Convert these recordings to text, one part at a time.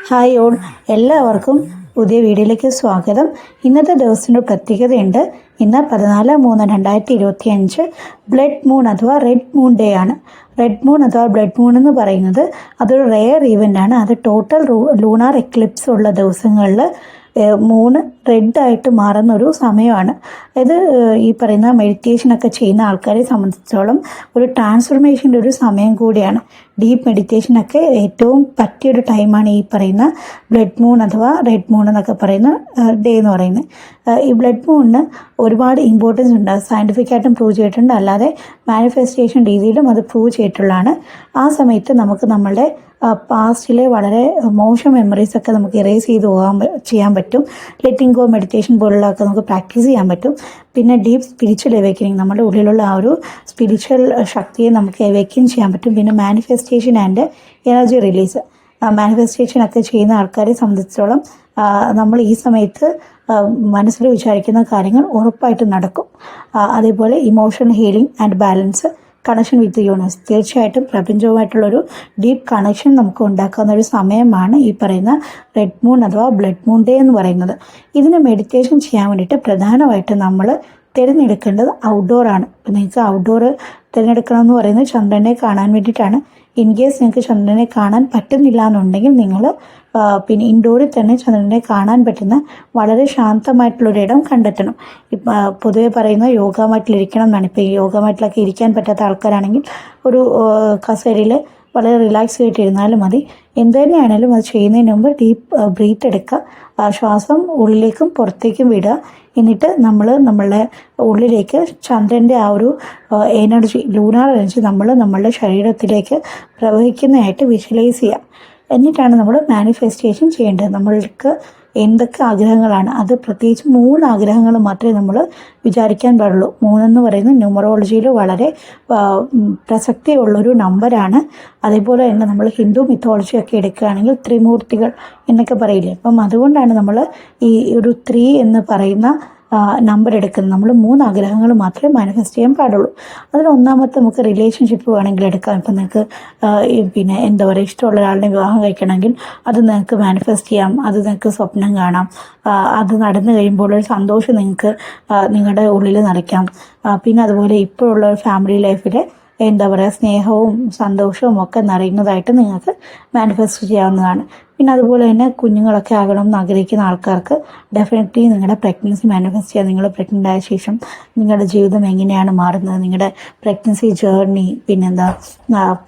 Hi all, എല്ലാവർക്കും പുതിയ വീഡിയോയിലേക്ക് സ്വാഗതം. ഇന്നത്തെ ദിവസത്തിൻ്റെ പ്രത്യേകതയുണ്ട്. ഇന്ന് 14/3/2025 ബ്ലഡ് മൂൺ അഥവാ റെഡ് മൂൺ ഡേ ആണ്. റെഡ് മൂൺ അഥവാ ബ്ലഡ് മൂൺ എന്ന് പറയുന്നത് അതൊരു റെയർ ഈവൻ്റ് ആണ്. അത് ടോട്ടൽ ലൂണാർ എക്ലിപ്സ് ഉള്ള ദിവസങ്ങളിൽ മൂണ് റെഡായിട്ട് മാറുന്ന ഒരു സമയമാണ്. ഇത് ഈ പറയുന്ന മെഡിറ്റേഷനൊക്കെ ചെയ്യുന്ന ആൾക്കാരെ സംബന്ധിച്ചിടത്തോളം ഒരു ട്രാൻസ്ഫർമേഷൻ്റെ ഒരു സമയം കൂടിയാണ്. ഡീപ്പ് മെഡിറ്റേഷനൊക്കെ ഏറ്റവും പറ്റിയൊരു ടൈമാണ് ഈ പറയുന്ന ബ്ലഡ് മൂൺ അഥവാ റെഡ് മൂൺ എന്നൊക്കെ പറയുന്ന ഡേ എന്ന് പറയുന്നത്. ഈ ബ്ലഡ് മൂണിന് ഒരുപാട് ഇമ്പോർട്ടൻസ് ഉണ്ട്. സയൻറ്റിഫിക്കായിട്ടും പ്രൂവ് ചെയ്തിട്ടുണ്ട്, അല്ലാതെ മാനിഫെസ്റ്റേഷൻ രീതിയിലും അത് പ്രൂവ് ചെയ്തിട്ടുള്ളതാണ്. ആ സമയത്ത് നമുക്ക് നമ്മളുടെ പാസ്റ്റിലെ വളരെ മോശം മെമ്മറീസൊക്കെ നമുക്ക് ഇറേസ് ചെയ്ത് ചെയ്യാൻ പറ്റും. ലെറ്റിംഗ് ഗോ മെഡിറ്റേഷൻ പോലുള്ളതൊക്കെ നമുക്ക് പ്രാക്ടീസ് ചെയ്യാൻ പറ്റും. പിന്നെ ഡീപ്പ് സ്പിരിച്വൽ എവേക്കനിങ്, നമ്മുടെ ഉള്ളിലുള്ള ആ ഒരു സ്പിരിച്വൽ ശക്തിയെ നമുക്ക് എവേക്കൻ ചെയ്യാൻ പറ്റും. പിന്നെ മാനിഫെസ്റ്റേഷൻ ആൻഡ് എനർജി റിലീസ്, മാനിഫെസ്റ്റേഷനൊക്കെ ചെയ്യുന്ന ആൾക്കാരെ സംബന്ധിച്ചിടത്തോളം നമ്മൾ ഈ സമയത്ത് മനസ്സിൽ വിചാരിക്കുന്ന കാര്യങ്ങൾ ഉറപ്പായിട്ടും നടക്കും. അതേപോലെ emotional healing and balance, connection with universe, തീർച്ചയായിട്ടും പ്രപഞ്ചവുമായിട്ടുള്ളൊരു ഡീപ്പ് കണക്ഷൻ നമുക്ക് ഉണ്ടാക്കാവുന്ന ഒരു സമയമാണ് ഈ പറയുന്ന റെഡ് മൂൺ അഥവാ ബ്ലഡ് മൂൺ ഡേ എന്ന് പറയുന്നത്. ഇതിന് മെഡിറ്റേഷൻ ചെയ്യാൻ വേണ്ടിയിട്ട് പ്രധാനമായിട്ടും നമ്മൾ തിരഞ്ഞെടുക്കേണ്ടത് ഔട്ട്ഡോർ ആണ്. ഇപ്പം നിങ്ങൾക്ക് ഔട്ട്ഡോർ തിരഞ്ഞെടുക്കണം എന്ന് പറയുന്നത് ചന്ദ്രനെ കാണാൻ വേണ്ടിയിട്ടാണ്. ഇൻ കേസ് നിങ്ങൾക്ക് ചന്ദ്രനെ കാണാൻ പറ്റുന്നില്ല എന്നുണ്ടെങ്കിൽ നിങ്ങൾ പിന്നെ ഇൻഡോറിൽ തന്നെ ചന്ദ്രനെ കാണാൻ പറ്റുന്ന വളരെ ശാന്തമായിട്ടുള്ളൊരിടം കണ്ടെത്തണം. ഇപ്പം പൊതുവെ പറയുന്നത് യോഗ മാറ്റിലിരിക്കണം എന്നാണ്. ഇപ്പോൾ ഈ യോഗ മാറ്റിലൊക്കെ ഇരിക്കാൻ പറ്റാത്ത ആൾക്കാരാണെങ്കിൽ ഒരു കസേരയിൽ വളരെ റിലാക്സ് ആയിട്ട് ഇരുന്നാലും മതി. എന്ത് തന്നെയാണെങ്കിലും അത് ചെയ്യുന്നതിന് മുമ്പ് ഡീപ്പ് ബ്രീത്ത് എടുക്കുക, ശ്വാസം ഉള്ളിലേക്കും പുറത്തേക്കും വിടുക. എന്നിട്ട് നമ്മൾ നമ്മളുടെ ഉള്ളിലേക്ക് ചന്ദ്രൻ്റെ ആ ഒരു എനർജി, ലൂണാർ എനർജി നമ്മളുടെ ശരീരത്തിലേക്ക് പ്രവഹിക്കുന്നതായിട്ട് വിഷ്വലൈസ് ചെയ്യുക. എന്നിട്ടാണ് നമ്മൾ മാനിഫെസ്റ്റേഷൻ ചെയ്യേണ്ടത്. നമ്മൾക്ക് എന്തൊക്കെ ആഗ്രഹങ്ങളാണ്, അത് പ്രത്യേകിച്ച് 3 ആഗ്രഹങ്ങൾ മാത്രമേ നമ്മൾ വിചാരിക്കാൻ പാടുള്ളൂ. 3 എന്ന് പറയുന്നത് ന്യൂമറോളജിയിൽ വളരെ പ്രസക്തിയുള്ളൊരു നമ്പറാണ്. അതേപോലെ തന്നെ നമ്മൾ ഹിന്ദു മിത്തോളജിയൊക്കെ എടുക്കുകയാണെങ്കിൽ ത്രിമൂർത്തികൾ എന്നൊക്കെ പറയില്ലേ. അപ്പം അതുകൊണ്ടാണ് നമ്മൾ ഈ ഒരു 3 എന്ന് പറയുന്ന നമ്പർ എടുക്കുന്നത്. നമ്മൾ 3 ആഗ്രഹങ്ങൾ മാത്രമേ മാനിഫെസ്റ്റ് ചെയ്യാൻ പാടുള്ളൂ. അതിൽ ഒന്നാമത്തെ നമുക്ക് റിലേഷൻഷിപ്പ് വേണമെങ്കിൽ എടുക്കാം. ഇപ്പം നിങ്ങൾക്ക് പിന്നെ എന്താ പറയുക, ഇഷ്ടമുള്ള ഒരാളിനെ വിവാഹം കഴിക്കണമെങ്കിൽ അത് നിങ്ങൾക്ക് മാനിഫെസ്റ്റ് ചെയ്യാം. അത് നിങ്ങൾക്ക് സ്വപ്നം കാണാം. അത് നടന്നു കഴിയുമ്പോൾ ഒരു സന്തോഷം നിങ്ങൾക്ക് നിങ്ങളുടെ ഉള്ളിൽ നിറയ്ക്കാം. പിന്നെ അതുപോലെ ഇപ്പോഴുള്ള ഒരു ഫാമിലി ലൈഫിൽ എന്താ പറയുക, സ്നേഹവും സന്തോഷവും ഒക്കെ നിറയുന്നതായിട്ട് നിങ്ങൾക്ക് മാനിഫെസ്റ്റ് ചെയ്യാവുന്നതാണ്. പിന്നെ അതുപോലെ തന്നെ കുഞ്ഞുങ്ങളൊക്കെ ആകണം എന്ന് ആഗ്രഹിക്കുന്ന ആൾക്കാർക്ക് ഡെഫിനറ്റ്ലി നിങ്ങളുടെ പ്രഗ്നൻസി മാനിഫെസ്റ്റ് ചെയ്യാം. നിങ്ങൾ പ്രഗ്നൻ്റ് ആയ ശേഷം നിങ്ങളുടെ ജീവിതം എങ്ങനെയാണ് മാറുന്നത്, നിങ്ങളുടെ പ്രഗ്നൻസി ജേർണി, പിന്നെന്താ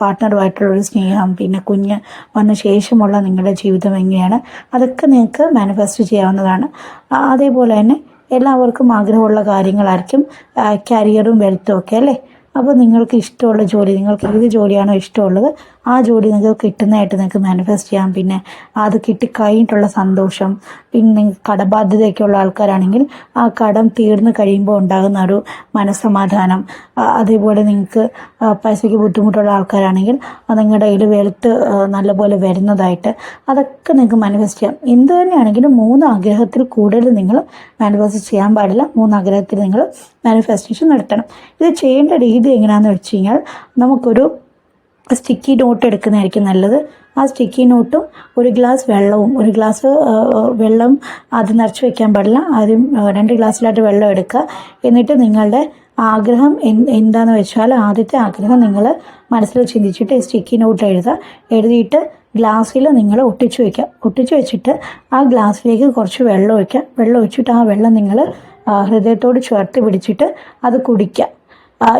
പാർട്ട്ണറുമായിട്ടുള്ളൊരു സ്നേഹം, പിന്നെ കുഞ്ഞ് വന്ന ശേഷമുള്ള നിങ്ങളുടെ ജീവിതം എങ്ങനെയാണ്, അതൊക്കെ നിങ്ങൾക്ക് മാനിഫെസ്റ്റ് ചെയ്യാവുന്നതാണ്. അതേപോലെ തന്നെ എല്ലാവർക്കും ആഗ്രഹമുള്ള കാര്യങ്ങളായിരിക്കും കരിയറും വെൽത്തും ഒക്കെ, അല്ലേ? അപ്പോൾ നിങ്ങൾക്ക് ഇഷ്ടമുള്ള ജോലി, നിങ്ങൾക്ക് ഏത് ജോലിയാണോ ഇഷ്ടമുള്ളത് ആ ജോലി നിങ്ങൾക്ക് കിട്ടുന്നതായിട്ട് നിങ്ങൾക്ക് മാനിഫെസ്റ്റ് ചെയ്യാം. പിന്നെ അത് കിട്ടിക്കഴിഞ്ഞിട്ടുള്ള സന്തോഷം, പിന്നെ നിങ്ങൾക്ക് കടബാധ്യതയൊക്കെയുള്ള ആൾക്കാരാണെങ്കിൽ ആ കടം തീർന്നു കഴിയുമ്പോൾ ഉണ്ടാകുന്ന ഒരു മനസ്സമാധാനം, അതേപോലെ നിങ്ങൾക്ക് പൈസയ്ക്ക് ബുദ്ധിമുട്ടുള്ള ആൾക്കാരാണെങ്കിൽ നിങ്ങളുടെ കയ്യിൽ വെൽത്ത് നല്ലപോലെ വരുന്നതായിട്ട്, അതൊക്കെ നിങ്ങൾക്ക് മാനിഫെസ്റ്റ് ചെയ്യാം. എന്ത് തന്നെയാണെങ്കിലും 3 ആഗ്രഹത്തിൽ കൂടുതൽ നിങ്ങൾ മാനിഫെസ്റ്റ് ചെയ്യാൻ പാടില്ല. 3 ആഗ്രഹത്തിൽ നിങ്ങൾ മാനിഫെസ്റ്റേഷൻ നടത്തണം. ഇത് ചെയ്യേണ്ട രീതി എങ്ങനെയാണെന്ന് വെച്ച് കഴിഞ്ഞാൽ, നമുക്കൊരു സ്റ്റിക്കി നോട്ട് എടുക്കുന്നതായിരിക്കും നല്ലത്. ആ സ്റ്റിക്കി നോട്ടും ഒരു ഗ്ലാസ് വെള്ളവും, ഒരു ഗ്ലാസ് വെള്ളം അത് നിറച്ച് വയ്ക്കാൻ പാടില്ല. ആദ്യം 2 ഗ്ലാസ്സിലായിട്ട് വെള്ളം എടുക്കുക. എന്നിട്ട് നിങ്ങളുടെ ആഗ്രഹം എന്താണെന്ന് വെച്ചാൽ ആദ്യത്തെ ആഗ്രഹം നിങ്ങൾ മനസ്സിൽ ചിന്തിച്ചിട്ട് സ്റ്റിക്കി നോട്ട് എഴുതിയിട്ട് ഗ്ലാസ്സിൽ നിങ്ങൾ ഒട്ടിച്ചു വയ്ക്കുക. ഒട്ടിച്ചു വെച്ചിട്ട് ആ ഗ്ലാസ്സിലേക്ക് കുറച്ച് വെള്ളം ഒഴിക്കുക. വെള്ളം ഒഴിച്ചിട്ട് ആ വെള്ളം നിങ്ങൾ ഹൃദയത്തോട് ചേർത്ത് പിടിച്ചിട്ട് അത് കുടിക്കുക.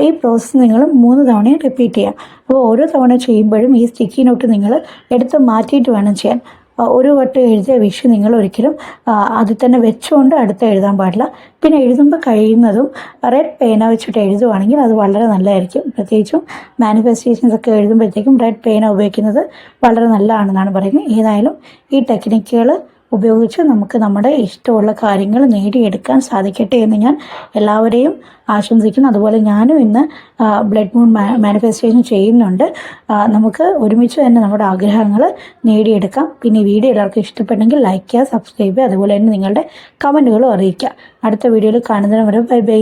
ഈ പ്രോസസ്സ് നിങ്ങൾ 3 തവണയും റിപ്പീറ്റ് ചെയ്യാം. അപ്പോൾ ഓരോ തവണ ചെയ്യുമ്പോഴും ഈ സ്റ്റിക്കി നോട്ട് നിങ്ങൾ എടുത്ത് മാറ്റിയിട്ട് വേണം ചെയ്യാൻ. ഒരു വട്ടം എഴുതിയ വിഷ് നിങ്ങൾ ഒരിക്കലും അതിൽ തന്നെ വെച്ചുകൊണ്ട് അടുത്ത് എഴുതാൻ പാടില്ല. പിന്നെ എഴുതുമ്പോൾ കഴിയുന്നതും റെഡ് പേന വെച്ചിട്ട് എഴുതുവാണെങ്കിൽ അത് വളരെ നല്ലതായിരിക്കും. പ്രത്യേകിച്ചും മാനിഫെസ്റ്റേഷൻസ് ഒക്കെ എഴുതുമ്പോഴത്തേക്കും റെഡ് പേന ഉപയോഗിക്കുന്നത് വളരെ നല്ലതാണെന്നാണ് പറയുന്നത്. ഏതായാലും ഈ ടെക്നിക്കുകൾ ഉപയോഗിച്ച് നമുക്ക് നമ്മുടെ ഇഷ്ടമുള്ള കാര്യങ്ങൾ നേടിയെടുക്കാൻ സാധിക്കട്ടെ എന്ന് ഞാൻ എല്ലാവരെയും ആശംസിക്കുന്നു. അതുപോലെ ഞാനും ഇന്ന് ബ്ലഡ് മൂൺ മാനിഫെസ്റ്റേഷൻ ചെയ്യുന്നുണ്ട്. നമുക്ക് ഒരുമിച്ച് തന്നെ നമ്മുടെ ആഗ്രഹങ്ങൾ നേടിയെടുക്കാം. പിന്നെ ഈ വീഡിയോ എല്ലാവർക്കും ഇഷ്ടപ്പെട്ടെങ്കിൽ ലൈക്ക് ചെയ്യുക, സബ്സ്ക്രൈബ് ചെയ്യുക, അതുപോലെ തന്നെ നിങ്ങളുടെ കമൻറ്റുകളും അറിയിക്കുക. അടുത്ത വീഡിയോയിൽ കാണുന്നതിന് വരെ ബൈ ബൈ.